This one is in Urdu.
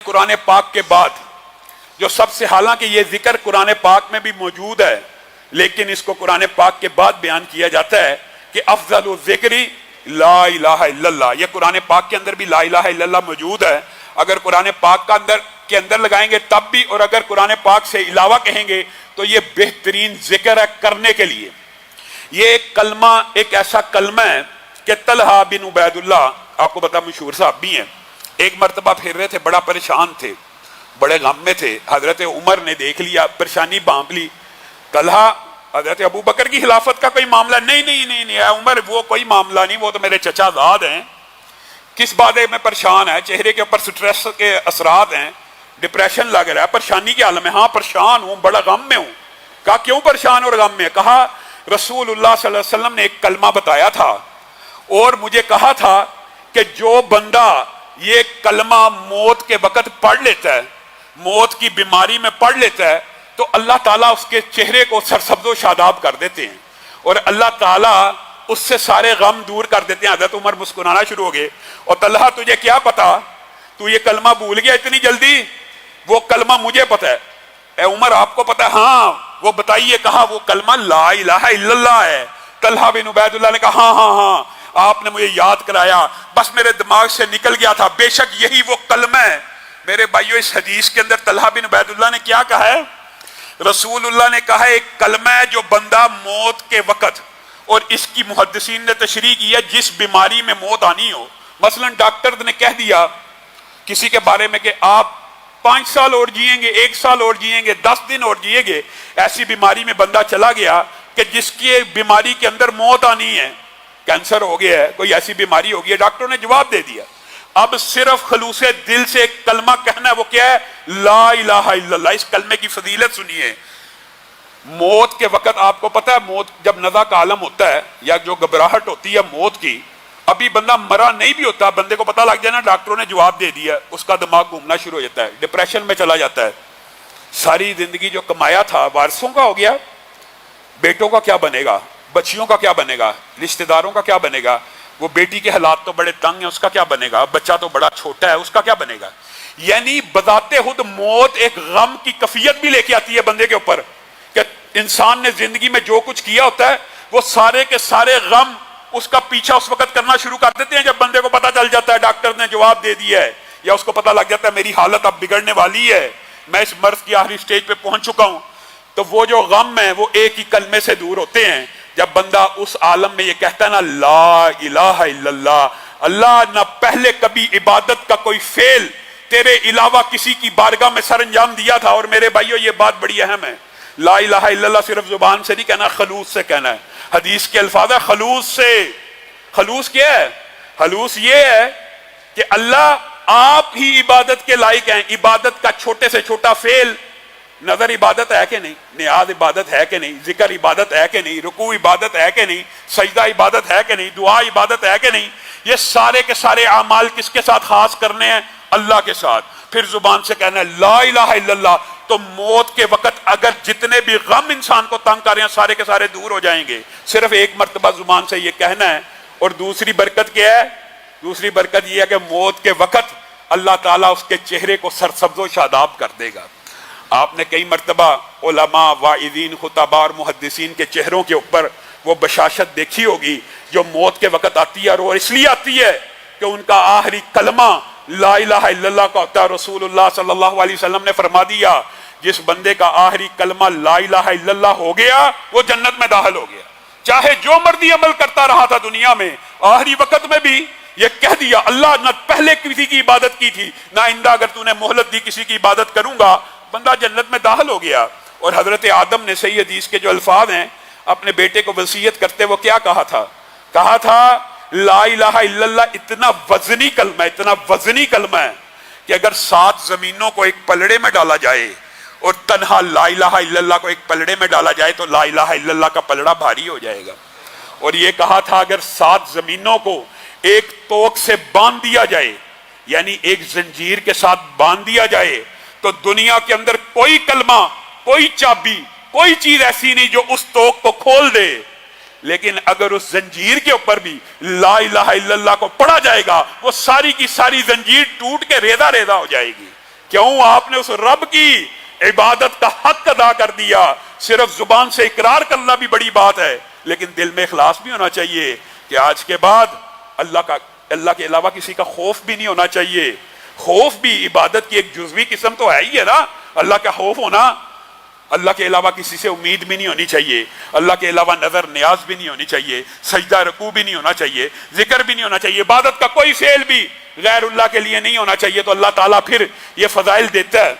قرآن پاک کے بعد جو سب سے، حالانکہ یہ ذکر قرآن پاک میں بھی موجود ہے لیکن اس کو قرآن پاک کے بعد بیان کیا جاتا ہے کہ افضل الذکری لا الہ الا اللہ. یہ قرآن پاک کے اندر بھی لا الہ الا اللہ موجود ہے. اگر قرآن پاک کے اندر لگائیں گے تب بھی، اور اگر قرآن پاک سے علاوہ کہیں گے تو یہ بہترین ذکر ہے کرنے کے لیے. یہ ایک کلمہ، ایک ایسا کلمہ ہے کہ طلحہ بن عبید اللہ، آپ کو پتا مشہور صحابی ہیں، ایک مرتبہ پھر رہے تھے، بڑا پریشان تھے، بڑے غم میں تھے. حضرت عمر نے دیکھ لیا، پریشانی بانپ لی. طلحہ، حضرت ابو بکر کی خلافت کا کوئی معاملہ نہیں اے عمر، وہ کوئی معاملہ نہیں، وہ تو میرے چچا زاد ہیں، کس بات میں پریشان ہے، چہرے کے اوپر سٹریس کے اثرات ہیں، ڈپریشن لگ رہا ہے، پریشانی کے عالم میں. ہاں پریشان ہوں، بڑا غم میں ہوں. کہا کیوں پریشان اور غم میں؟ کہا رسول اللہ صلی اللہ علیہ وسلم نے ایک کلمہ بتایا تھا اور مجھے کہا تھا کہ جو بندہ یہ کلمہ موت کے وقت پڑھ لیتا ہے، موت کی بیماری میں پڑھ لیتا ہے، تو اللہ تعالیٰ اس کے چہرے کو سرسبز و شاداب کر دیتے ہیں اور اللہ تعالیٰ اس سے سارے غم دور کر دیتے ہیں. حضرت عمر مسکرانا شروع ہو گئے. اور طلحہ تجھے کیا پتا، تو یہ کلمہ بھول گیا اتنی جلدی؟ وہ کلمہ مجھے پتا ہے. اے عمر آپ کو پتا ہے؟ ہاں. وہ بتائیے. کہا وہ کلمہ لا الہ الا اللہ ہے. طلحہ بن عبید اللہ نے کہا ہاں آپ نے مجھے یاد کرایا، بس میرے دماغ سے نکل گیا تھا، بے شک یہی وہ کلمہ ہے. میرے بھائیو، اس حدیث کے اندر طلحہ بن عبید اللہ نے کیا کہا ہے؟ رسول اللہ نے کہا ایک کلمہ ہے جو بندہ موت کے وقت، اور اس کی محدثین نے تشریح کی ہے جس بیماری میں موت آنی ہو، مثلا ڈاکٹر نے کہہ دیا کسی کے بارے میں کہ آپ 5 سال اور جئیں گے، 1 سال اور جئیں گے، 10 دن اور جئیں گے، ایسی بیماری میں بندہ چلا گیا کہ جس کی بیماری کے اندر موت آنی ہے، کینسر ہو گیا ہے، کوئی ایسی بیماری ہو گئی ہے، ڈاکٹروں نے جواب دے دیا. اب صرف خلوص دل سے ایک کلمہ کہنا ہے، وہ کیا ہے؟ لا الہ الا اللہ. اس کلمے کی فضیلت سنیے. موت کے وقت آپ کو پتا ہے، موت جب نزع کا عالم ہوتا ہے یا جو گھبراہٹ ہوتی ہے موت کی، ابھی بندہ مرا نہیں بھی ہوتا، بندے کو پتا لگ جائے نا ڈاکٹروں نے جواب دے دیا، اس کا دماغ گھومنا شروع ہو جاتا ہے، ڈپریشن میں چلا جاتا ہے. ساری زندگی جو کمایا تھا وارثوں کا ہو گیا، بیٹوں کا کیا بنے گا، بچیوں کا کیا بنے گا، رشتہ داروں کا کیا بنے گا، وہ بیٹی کے حالات تو بڑے تنگ ہیں، اس کا کیا بنے گا، بچہ تو بڑا چھوٹا ہے، اس کا کیا بنے گا. یعنی بذات خود موت ایک غم کی کیفیت بھی لے کے آتی ہے بندے کے اوپر، کہ انسان نے زندگی میں جو کچھ کیا ہوتا ہے وہ سارے کے سارے غم اس کا پیچھا اس وقت کرنا شروع کر دیتے ہیں جب بندے کو پتا چل جاتا ہے ڈاکٹر نے جواب دے دیا ہے، یا اس کو پتا لگ جاتا ہے میری حالت اب بگڑنے والی ہے، میں اس مرض کی آخری سٹیج پہ پہنچ چکا ہوں. تو وہ جو غم ہے وہ ایک ہی کلمے سے دور ہوتے ہیں جب بندہ اس عالم میں یہ کہتا ہے نا لا الہ الا اللہ. اللہ نہ پہلے کبھی عبادت کا کوئی فعل تیرے علاوہ کسی کی بارگاہ میں سر انجام دیا تھا. اور میرے بھائیو یہ بات بڑی اہم ہے، لا الہ الا اللہ صرف زبان سے نہیں کہنا، خلوص سے کہنا ہے. حدیث کے الفاظ ہے خلوص سے. خلوص کیا ہے؟ خلوص یہ ہے کہ اللہ آپ ہی عبادت کے لائق ہیں. عبادت کا چھوٹے سے چھوٹا فعل، نظر عبادت ہے کہ نہیں، نیاز عبادت ہے کہ نہیں، ذکر عبادت ہے کہ نہیں، رکوع عبادت ہے کہ نہیں، سجدہ عبادت ہے کہ نہیں، دعا عبادت ہے کہ نہیں، یہ سارے کے سارے اعمال کس کے ساتھ خاص کرنے ہیں؟ اللہ کے ساتھ. پھر زبان سے کہنا ہے لا الہ الا اللہ. تو موت کے وقت اگر جتنے بھی غم انسان کو تنگ کر رہے ہیں سارے کے سارے دور ہو جائیں گے، صرف ایک مرتبہ زبان سے یہ کہنا ہے. اور دوسری برکت کیا ہے؟ دوسری برکت یہ ہے کہ موت کے وقت اللہ تعالیٰ اس کے چہرے کو سرسبز و شاداب کر دے گا. آپ نے کئی مرتبہ علماء، واعظین، خطباء اور محدثین کے چہروں کے اوپر وہ بشاشت دیکھی ہوگی جو موت کے وقت آتی ہے، اور اس لیے آتی ہے کہ ان کا آخری کلمہ لا الہ الا اللہ کا ہوتا ہے. رسول اللہ صلی اللہ علیہ وسلم نے فرما دیا جس بندے کا آخری کلمہ لا الہ الا اللہ ہو گیا وہ جنت میں داخل ہو گیا، چاہے جو مرضی عمل کرتا رہا تھا دنیا میں، آخری وقت میں بھی یہ کہہ دیا اللہ نہ پہلے کسی کی عبادت کی تھی نہ آئندہ اگر تو نے مہلت دی کسی کی عبادت کروں گا، بندہ جنت میں داخل ہو گیا. اور حضرت آدم نے صحیح حدیث کے جو الفاظ ہیں اپنے بیٹے کو وصیت کرتے وہ کیا کہا تھا؟ کہا تھا لا الہ الا اللہ اتنا وزنی کلمہ ہے، اتنا وزنی کلمہ ہے کہ اگر 7 زمینوں کو ایک پلڑے میں ڈالا جائے اور تنہا لا الہ الا اللہ کو ایک پلڑے میں ڈالا جائے تو لا الہ الا اللہ کا پلڑا بھاری ہو جائے گا. اور یہ کہا تھا اگر 7 زمینوں کو ایک توق سے باندھ دیا جائے، یعنی ایک زنجیر کے ساتھ باندھ دیا جائے، تو دنیا کے اندر کوئی کلمہ، کوئی چابی، کوئی چیز ایسی نہیں جو اس توق کو کھول دے. لیکن اگر اس زنجیر کے اوپر بھی لا الہ الا اللہ کو پڑھا جائے گا وہ ساری کی ساری زنجیر ٹوٹ کے ریزہ ریزہ ہو جائے گی. کیوں آپ نے اس رب کی عبادت کا حق ادا کر دیا؟ صرف زبان سے اقرار کرنا بھی بڑی بات ہے، لیکن دل میں اخلاص بھی ہونا چاہیے کہ آج کے بعد اللہ کے علاوہ کسی کا خوف بھی نہیں ہونا چاہیے۔ خوف بھی عبادت کی ایک جزوی قسم تو ہے ہی ہے نا، اللہ کا خوف ہونا۔ اللہ کے علاوہ کسی سے امید بھی نہیں ہونی چاہیے، اللہ کے علاوہ نظر نیاز بھی نہیں ہونی چاہیے، سجدہ رکوع بھی نہیں ہونا چاہیے، ذکر بھی نہیں ہونا چاہیے، عبادت کا کوئی فعل بھی غیر اللہ کے لیے نہیں ہونا چاہیے۔ تو اللہ تعالیٰ پھر یہ فضائل دیتا ہے۔